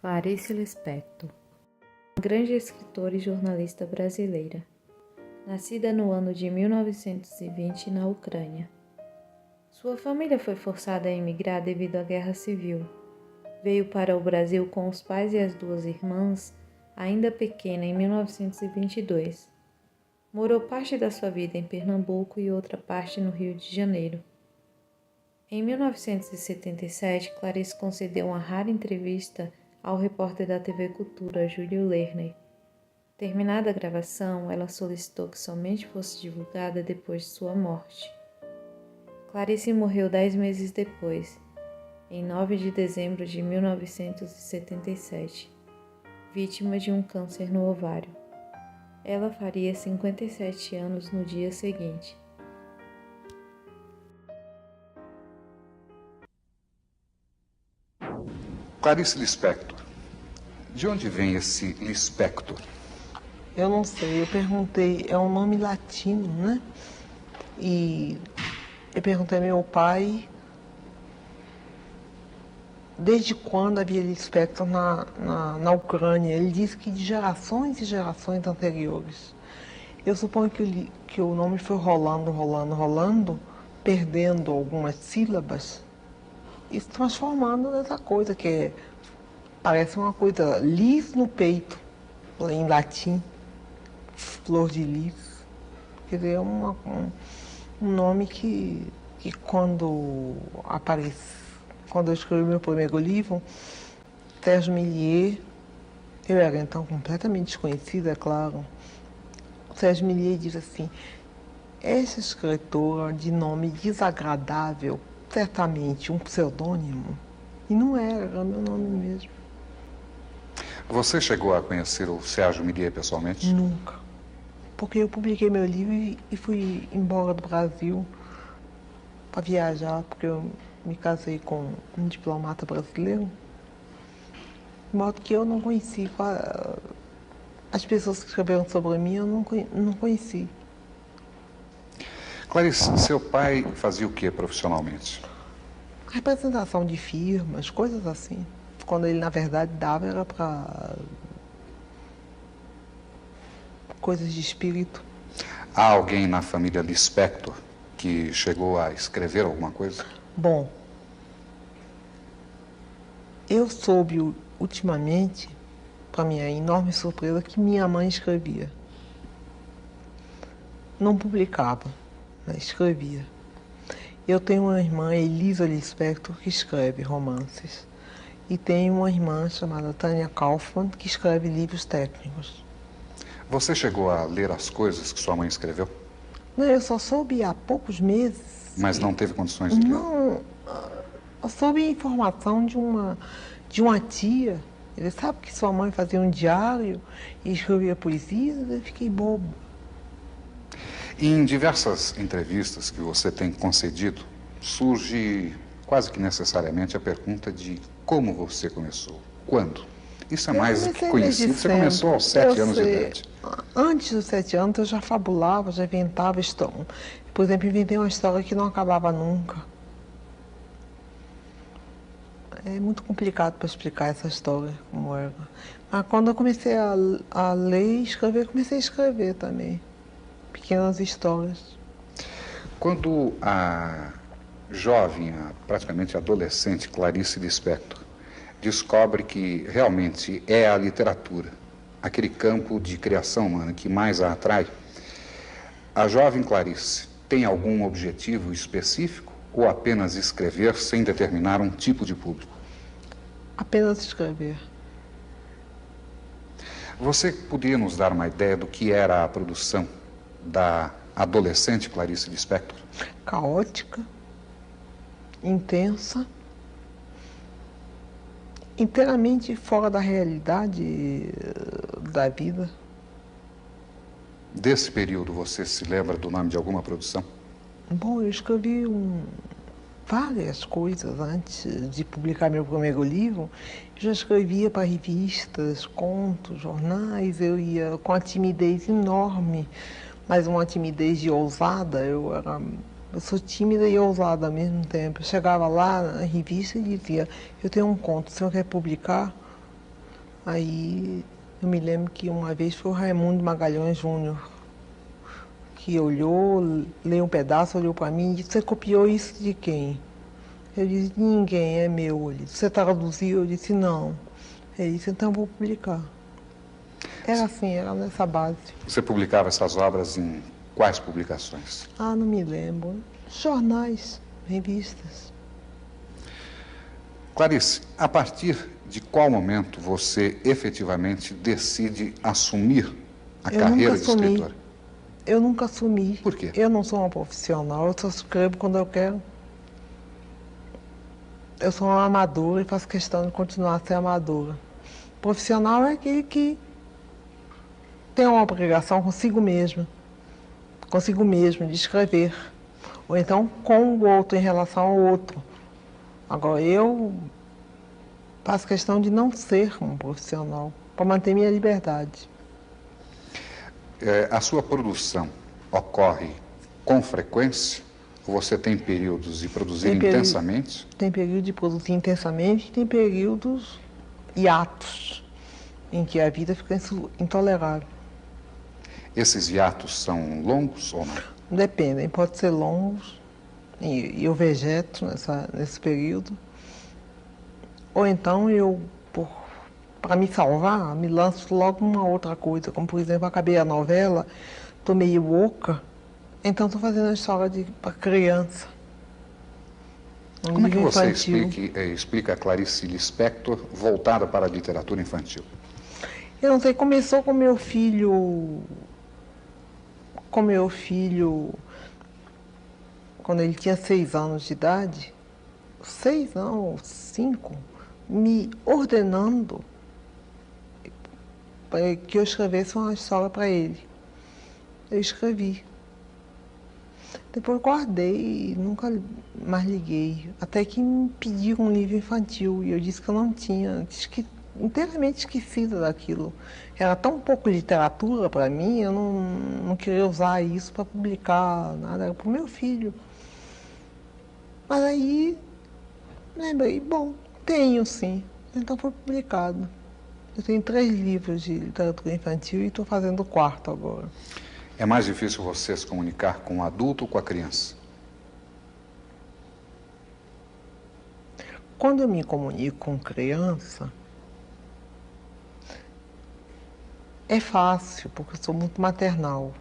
Clarice Lispector, uma grande escritora e jornalista brasileira, nascida no ano de 1920 na Ucrânia. Sua família foi forçada a emigrar devido à Guerra Civil. Veio para o Brasil com os pais e as duas irmãs, ainda pequena, em 1922. Morou parte da sua vida em Pernambuco e outra parte no Rio de Janeiro. Em 1977, Clarice concedeu uma rara entrevista ao repórter da TV Cultura, Júlio Lerner. Terminada a gravação, ela solicitou que somente fosse divulgada depois de sua morte. Clarice morreu 10 meses depois, em 9 de dezembro de 1977, vítima de um câncer no ovário. Ela faria 57 anos no dia seguinte. Clarice Lispector. De onde vem esse Lispector? Eu não sei, eu perguntei, é um nome latino, né? E eu perguntei ao meu pai desde quando havia Lispector na Ucrânia. Ele disse que de gerações e gerações anteriores. Eu suponho que o nome foi rolando, perdendo algumas sílabas e se transformando nessa coisa que parece uma coisa lis no peito, em latim, flor de lis. Quer dizer, é um nome que quando eu escrevi meu primeiro livro, Sérgio Millier, eu era então completamente desconhecida, é claro. O Sérgio Millier diz assim: essa escritora de nome desagradável, certamente um pseudônimo. E não era meu nome mesmo. Você chegou a conhecer o Sérgio Millier pessoalmente? Nunca. Porque eu publiquei meu livro e fui embora do Brasil para viajar, porque eu me casei com um diplomata brasileiro. De modo que eu não conheci. As pessoas que escreveram sobre mim eu não conheci. Clarice, seu pai fazia o que profissionalmente? Representação de firmas, coisas assim. Quando ele, na verdade, dava era para coisas de espírito. Há alguém na família Lispector que chegou a escrever alguma coisa? Bom, eu soube ultimamente, para minha enorme surpresa, que minha mãe escrevia. Não publicava, mas escrevia. Eu tenho uma irmã, Elisa Lispector, que escreve romances. E tenho uma irmã chamada Tânia Kaufmann, que escreve livros técnicos. Você chegou a ler as coisas que sua mãe escreveu? Não, eu só soube há poucos meses. Mas não teve condições de ler? Não, eu soube a informação de uma tia. Ele sabe que sua mãe fazia um diário e escrevia poesias, eu fiquei bobo. Em diversas entrevistas que você tem concedido, surge quase que necessariamente a pergunta de como você começou, quando. Isso é mais do que conhecido, você começou aos 7 anos de idade. Antes dos 7 anos eu já fabulava, já inventava história. Por exemplo, inventei uma história que não acabava nunca. É muito complicado para explicar essa história, como era. Mas quando eu comecei a ler e escrever, comecei a escrever também. Pequenas histórias. Quando a jovem, praticamente adolescente Clarice Lispector descobre que realmente é a literatura, aquele campo de criação humana que mais a atrai, a jovem Clarice tem algum objetivo específico ou apenas escrever sem determinar um tipo de público? Apenas escrever. Você poderia nos dar uma ideia do que era a produção da adolescente Clarice Lispector? Caótica, intensa, inteiramente fora da realidade da vida. Desse período, você se lembra do nome de alguma produção? Bom, eu escrevi várias coisas antes de publicar meu primeiro livro. Eu já escrevia para revistas, contos, jornais. Eu ia com a timidez enorme, mas uma timidez de ousada. Eu sou tímida e ousada ao mesmo tempo. Eu chegava lá na revista e dizia: eu tenho um conto, o senhor quer publicar? Aí eu me lembro que uma vez foi o Raimundo Magalhães Júnior, que olhou, leu um pedaço, olhou para mim e disse: você copiou isso de quem? Eu disse: ninguém, é meu. Ele disse: você traduziu? Eu disse: não. Ele disse: então eu vou publicar. Era assim, era nessa base. Você publicava essas obras em quais publicações? Ah, não me lembro. Jornais, revistas. Clarice, a partir de qual momento você efetivamente decide assumir a carreira de escritora? Eu nunca assumi. Por quê? Eu não sou uma profissional, eu só escrevo quando eu quero. Eu sou uma amadora e faço questão de continuar a ser amadora. Profissional é aquele que tem uma obrigação consigo mesmo de escrever. Ou então com o outro, em relação ao outro. Agora, eu faço questão de não ser um profissional, para manter minha liberdade. A sua produção ocorre com frequência? Ou você tem períodos de produzir intensamente? Tem período de produzir intensamente e tem períodos hiatos, em que a vida fica intolerável. Esses hiatos são longos ou não? Dependem, pode ser longos, e eu vegeto nesse período. Ou então eu, para me salvar, me lanço logo numa outra coisa. Como, por exemplo, acabei a novela, estou meio oca, então estou fazendo a história para criança. Como é que você explica a Clarice Lispector voltada para a literatura infantil? Eu não sei, começou com meu filho, quando ele tinha 6 anos de idade, 6 não, 5, me ordenando para que eu escrevesse uma história para ele. Eu escrevi. Depois guardei e nunca mais liguei. Até que me pediram um livro infantil e eu disse que eu não tinha, inteiramente esquecida daquilo. Era tão pouco literatura para mim, eu não queria usar isso para publicar nada, era para o meu filho. Mas aí lembrei, bom, tenho sim, então foi publicado. Eu tenho 3 livros de literatura infantil e estou fazendo o 4º agora. É mais difícil você se comunicar com o adulto ou com a criança? Quando eu me comunico com criança, é fácil, porque eu sou muito maternal.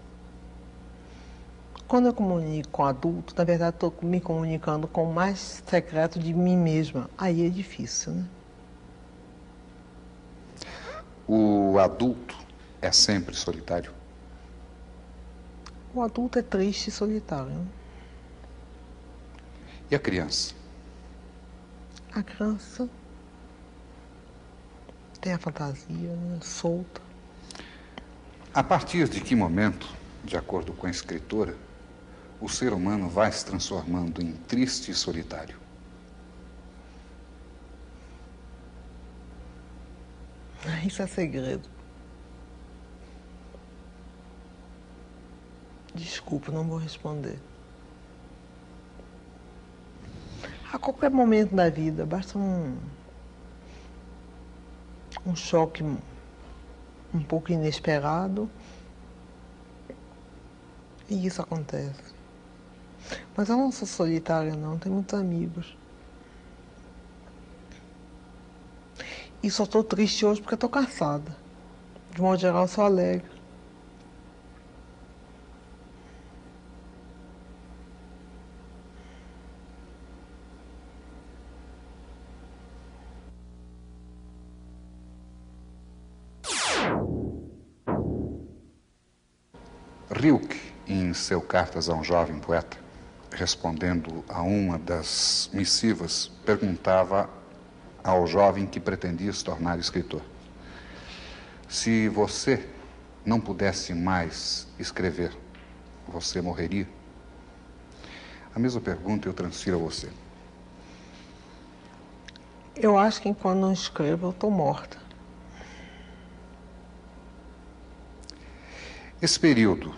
Quando eu comunico com adulto, na verdade estou me comunicando com o mais secreto de mim mesma. Aí é difícil, né? O adulto é sempre solitário? O adulto é triste e solitário, né? E a criança? A criança tem a fantasia, né? Solta. A partir de que momento, de acordo com a escritora, o ser humano vai se transformando em triste e solitário? Isso é segredo. Desculpa, não vou responder. A qualquer momento da vida, basta um choque um pouco inesperado e isso acontece. Mas eu não sou solitária, não, tenho muitos amigos. E só estou triste hoje porque estou cansada. De modo geral, sou alegre. Rilke, em seu Cartas a um Jovem Poeta, respondendo a uma das missivas, perguntava ao jovem que pretendia se tornar escritor: se você não pudesse mais escrever, você morreria? A mesma pergunta eu transfiro a você. Eu acho que enquanto não escrevo, eu estou morta. Esse período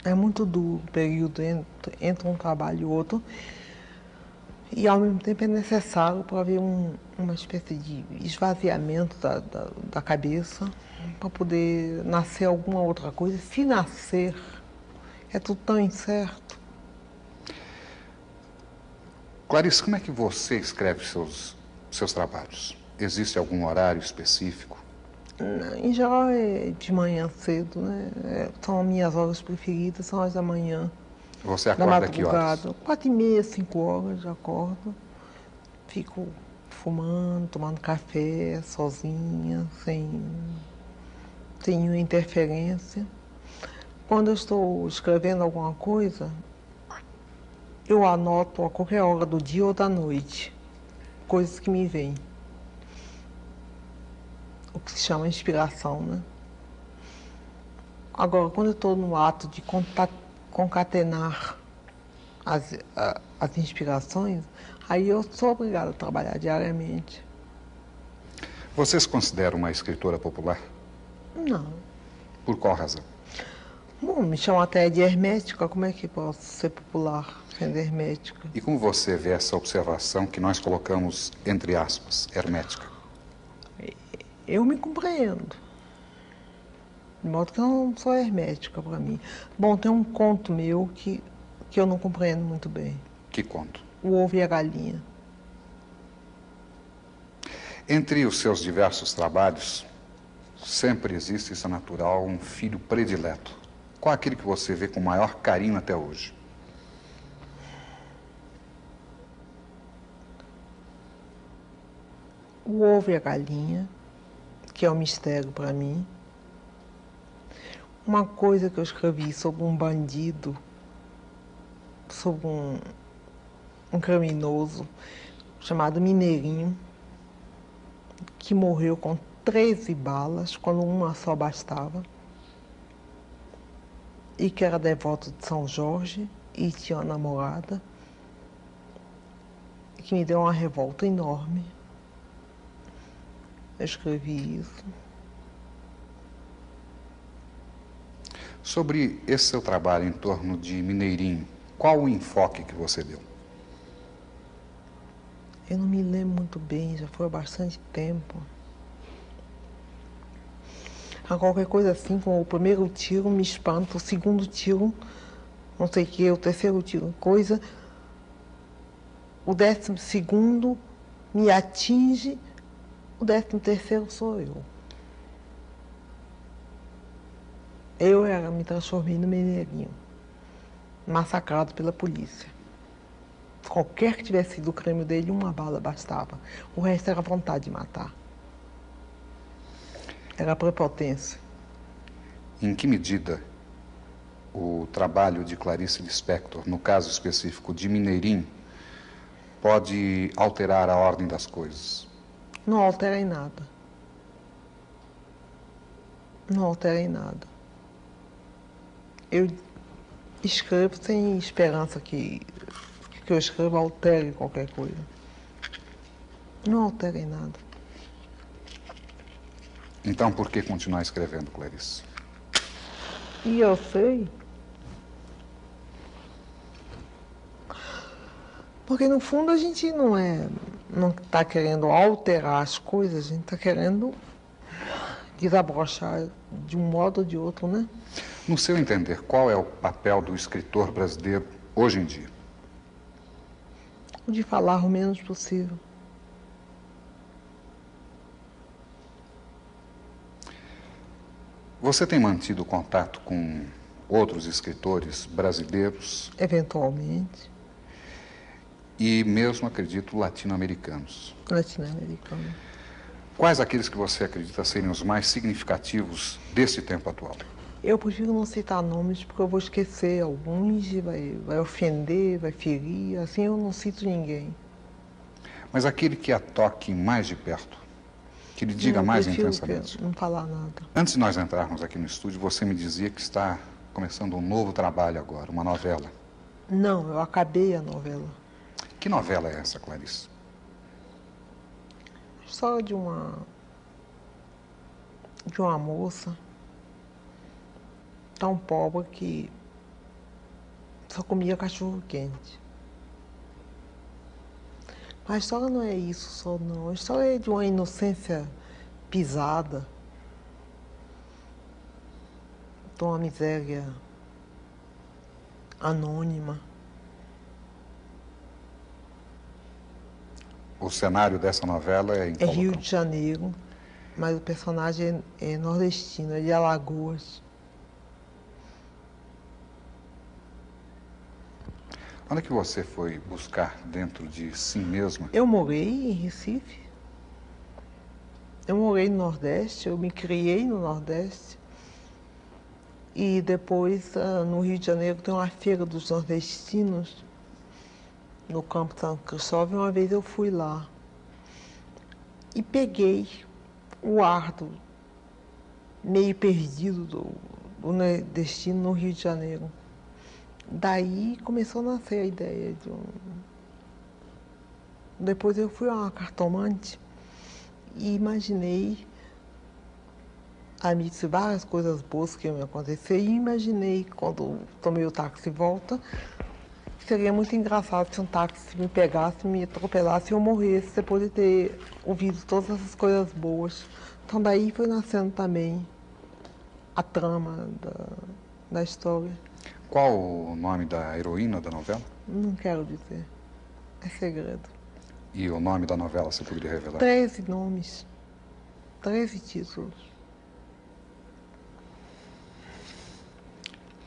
É muito duro o período entre um trabalho e outro. e ao mesmo tempo é necessário para haver uma espécie de esvaziamento da cabeça, para poder nascer alguma outra coisa. Se nascer, é tudo tão incerto. Clarice, como é que você escreve seus trabalhos? Existe algum horário específico? Em geral é de manhã cedo, né? São as minhas horas preferidas, são as da manhã. Você Da acorda a que horas? madrugada, 4h30, 5 horas, já acordo. Fico fumando, tomando café, sozinha, sem nenhuma interferência. Quando eu estou escrevendo alguma coisa, eu anoto a qualquer hora do dia ou da noite, coisas que me vêm. O que se chama inspiração, né? Agora, quando eu estou no ato de concatenar as inspirações, aí eu sou obrigada a trabalhar diariamente. Você se considera uma escritora popular? Não. Por qual razão? Bom, me chamam até de hermética, como é que posso ser popular sendo hermética? E como você vê essa observação que nós colocamos entre aspas, hermética? Eu me compreendo. De modo que eu não sou hermética para mim. Bom, tem um conto meu que eu não compreendo muito bem. Que conto? O Ovo e a Galinha. Entre os seus diversos trabalhos, sempre existe, isso é natural, um filho predileto. Qual é aquele que você vê com maior carinho até hoje? O Ovo e a Galinha, que é um mistério para mim. Uma coisa que eu escrevi sobre um bandido, sobre um criminoso chamado Mineirinho, que morreu com 13 balas, quando uma só bastava, e que era devoto de São Jorge e tinha uma namorada, que me deu uma revolta enorme. Eu escrevi isso. Sobre esse seu trabalho em torno de Mineirinho, qual o enfoque que você deu? Eu não me lembro muito bem, já foi há bastante tempo. A qualquer coisa assim, como o primeiro tiro me espanta, o segundo tiro, não sei o que, o terceiro tiro, coisa. O 12º me atinge, o 13º sou eu. Eu me transformei no Mineirinho, massacrado pela polícia. Qualquer que tivesse sido o crime dele, uma bala bastava. O resto era vontade de matar. Era prepotência. Em que medida o trabalho de Clarice Lispector, no caso específico de Mineirinho, pode alterar a ordem das coisas? Não altera em nada. Não altera em nada. Eu escrevo sem esperança que eu escreva altere qualquer coisa. Não altera em nada. Então, por que continuar escrevendo, Clarice? E eu sei. Porque no fundo a gente não está querendo alterar as coisas, a gente está querendo desabrochar de um modo ou de outro, né? No seu entender, qual é o papel do escritor brasileiro hoje em dia? O de falar o menos possível. Você tem mantido contato com outros escritores brasileiros? Eventualmente. E mesmo, acredito, latino-americanos. Latino-americano. Quais aqueles que você acredita serem os mais significativos desse tempo atual? Eu prefiro não citar nomes porque eu vou esquecer alguns, vai ofender, vai ferir, assim eu não cito ninguém. Mas aquele que a toque mais de perto, que lhe diga mais intensamente. Não falar nada. Antes de nós entrarmos aqui no estúdio, você me dizia que está começando um novo trabalho agora, uma novela. Não, eu acabei a novela. Que novela é essa, Clarice? História de uma moça tão pobre que só comia cachorro quente. A história não é isso só, não. A história é de uma inocência pisada, de uma miséria anônima. O cenário dessa novela é em É qual Rio local? de Janeiro, mas o personagem é nordestino, é de Alagoas. Onde é que você foi buscar dentro de si mesma? Eu morei em Recife, eu morei no Nordeste, eu me criei no Nordeste. E depois, no Rio de Janeiro, tem uma feira dos nordestinos, no Campo São Cristóvão, e uma vez eu fui lá. E peguei o ar meio perdido do nordestino no Rio de Janeiro. Daí começou a nascer a ideia de um... Depois eu fui a uma cartomante e imaginei amigos e várias coisas boas que iam me acontecer. E imaginei, quando tomei o táxi de volta, que seria muito engraçado se um táxi me pegasse, me atropelasse e eu morresse depois de ter ouvido todas essas coisas boas. Então daí foi nascendo também a trama da história. Qual o nome da heroína da novela? Não quero dizer. É segredo. E o nome da novela, você poderia revelar? 13 nomes. 13 títulos.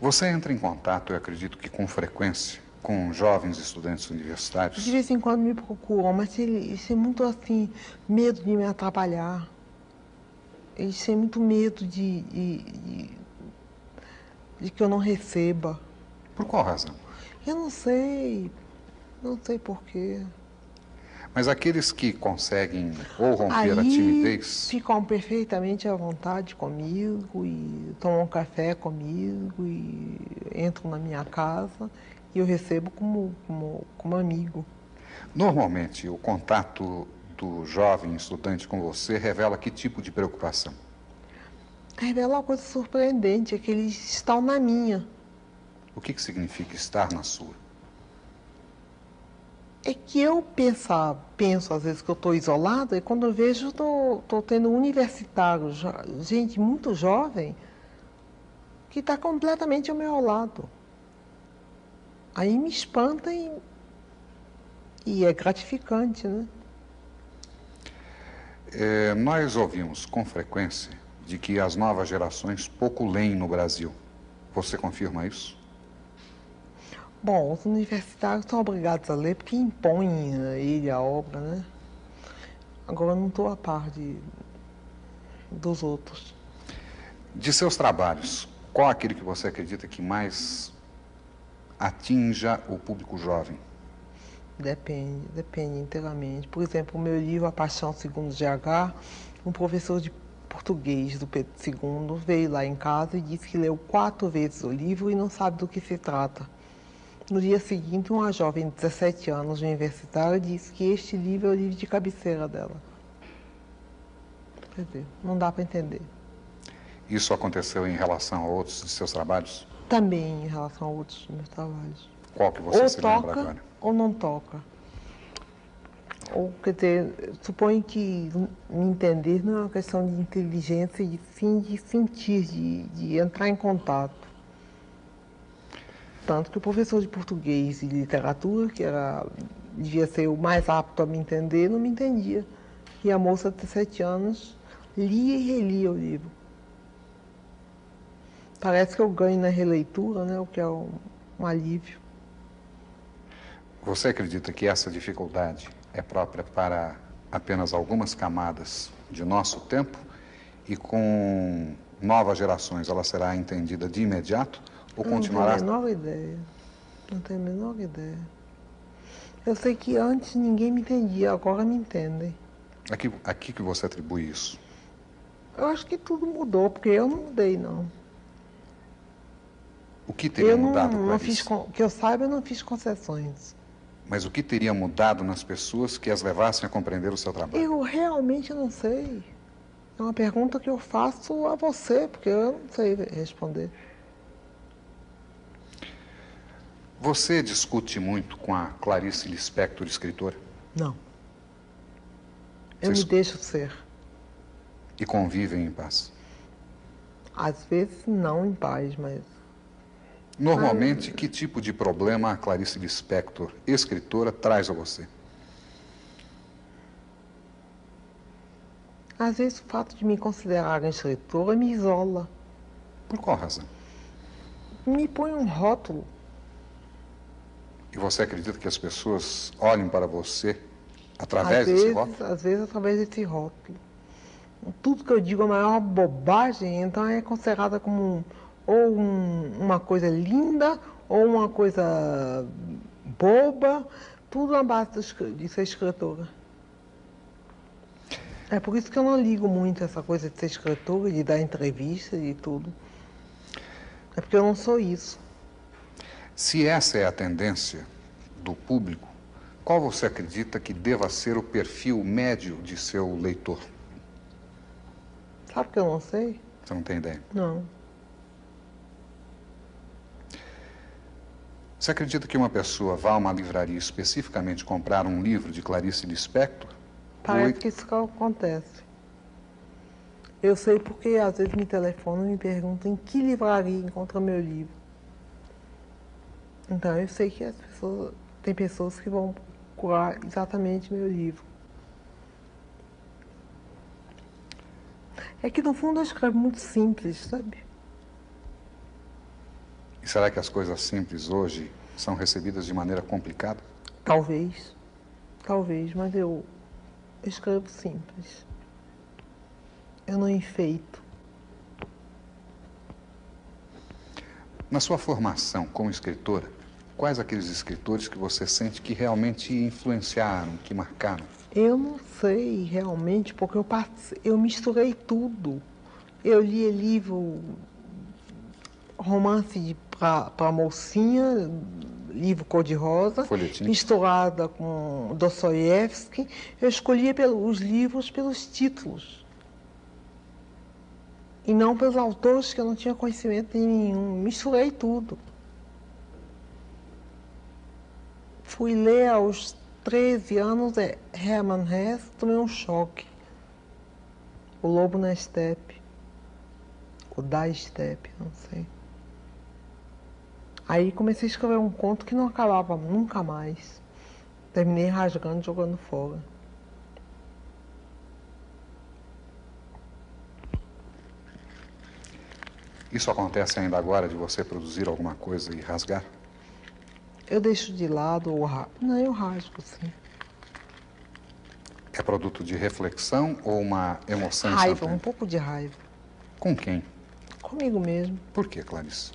Você entra em contato, eu acredito que com frequência, com jovens estudantes De universitários? vez em quando me procuram, mas eles têm muito assim, medo de me atrapalhar. Eles têm muito medo de que eu não receba. Por qual razão? Eu não sei porquê. Mas aqueles que conseguem ou romper a Aí timidez, ficam perfeitamente à vontade comigo e tomam um café comigo e entram na minha casa e eu recebo como amigo. normalmente o contato do jovem estudante com você revela que tipo de preocupação? Revela uma coisa surpreendente, é que eles estão na minha. O que significa estar na sua? É que eu penso às vezes que eu estou isolada e quando eu vejo estou tendo universitário, gente muito jovem, que está completamente ao meu lado. Aí me espanta e é gratificante, né? Nós ouvimos com frequência de que as novas gerações pouco leem no Brasil. Você confirma isso? Bom, os universitários são obrigados a ler porque impõem a ele a obra, né? Agora eu não estou a par dos outros. De seus trabalhos, qual aquele que você acredita que mais atinja o público jovem? Depende inteiramente. Por exemplo, o meu livro A Paixão Segundo GH, um professor de português do Pedro II veio lá em casa e disse que leu 4 vezes o livro e não sabe do que se trata. No dia seguinte, uma jovem de 17 anos, universitária, disse que este livro é o livro de cabeceira dela. Quer dizer, não dá para entender. Isso aconteceu em relação a outros de seus trabalhos? Também em relação a outros dos meus trabalhos. Qual que você Ou se lembra toca agora? ou não toca. Ou, quer dizer, suponho que me entender não é uma questão de inteligência, e sim de sentir, de entrar em contato. Tanto que o professor de português e literatura, devia ser o mais apto a me entender, não me entendia. E a moça de 17 anos lia e relia o livro. Parece que eu ganho na releitura, né, o que é um alívio. Você acredita que essa dificuldade é própria para apenas algumas camadas de nosso tempo e com novas gerações ela será entendida de imediato ou continuará? Não tenho a menor ideia. Não tenho a menor ideia. Eu sei que antes ninguém me entendia, agora me entendem. Aqui que você atribui isso? Eu acho que tudo mudou, porque eu não mudei, não. O que teria mudado, não fiz, Clarice? que eu saiba, eu não fiz concessões. Mas o que teria mudado nas pessoas que as levassem a compreender o seu trabalho? Eu realmente não sei. É uma pergunta que eu faço a você, porque eu não sei responder. Você discute muito com a Clarice Lispector, escritora? Não. Eu me deixo ser. E convivem em paz? Às vezes não em paz, mas... Normalmente, que tipo de problema a Clarice Lispector, escritora, traz a você? Às vezes o fato de me considerarem escritora me isola. Por qual razão? Me põe um rótulo. E você acredita que as pessoas olhem para você através desse rótulo? Às vezes através desse rótulo. Tudo que eu digo é a maior bobagem, então é considerada como uma coisa linda ou uma coisa boba, tudo na base de ser escritora. É por isso que eu não ligo muito essa coisa de ser escritora, de dar entrevista e tudo. É porque eu não sou isso. Se essa é a tendência do público, qual você acredita que deva ser o perfil médio de seu leitor? Sabe que eu não sei? Você não tem ideia? Não. Você acredita que uma pessoa vá a uma livraria especificamente comprar um livro de Clarice Lispector? Parece que isso acontece. Eu sei porque às vezes me telefonam e me perguntam em que livraria encontra meu livro. Então eu sei que tem pessoas que vão procurar exatamente meu livro. É que no fundo eu escrevo muito simples, sabe? E será que as coisas simples hoje são recebidas de maneira complicada? Talvez, mas eu escrevo simples. Eu não enfeito. Na sua formação como escritora, quais aqueles escritores que você sente que realmente influenciaram, que marcaram? Eu não sei realmente, porque eu misturei tudo. Eu li livro, romance para mocinha, livro cor-de-rosa, Folhetim. misturada com Dostoiévski. Eu escolhia os livros pelos títulos. E não pelos autores que eu não tinha conhecimento nenhum. Misturei tudo. Fui ler aos 13 anos Hermann Hesse, tomei um choque. O Lobo na Estepe. Ou da Estepe, não sei. Aí comecei a escrever um conto que não acabava nunca mais. Terminei rasgando e jogando fora. Isso acontece ainda agora de você produzir alguma coisa e rasgar? Eu deixo de lado ou rasgo. Não, eu rasgo, sim. É produto de reflexão ou uma emoção Raiva, instantânea? um pouco de raiva. Com quem? Comigo mesmo. Por que, Clarice?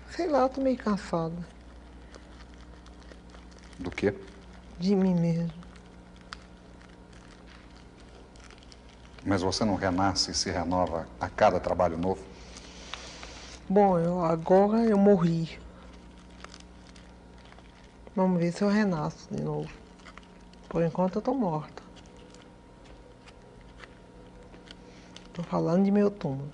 Sei lá, eu tô meio cansada Do quê? de mim mesmo. Mas você não renasce e se renova a cada trabalho novo? Bom, agora eu morri. Vamos ver se eu renasço de novo. Por enquanto eu tô morta. Tô falando de meu túmulo.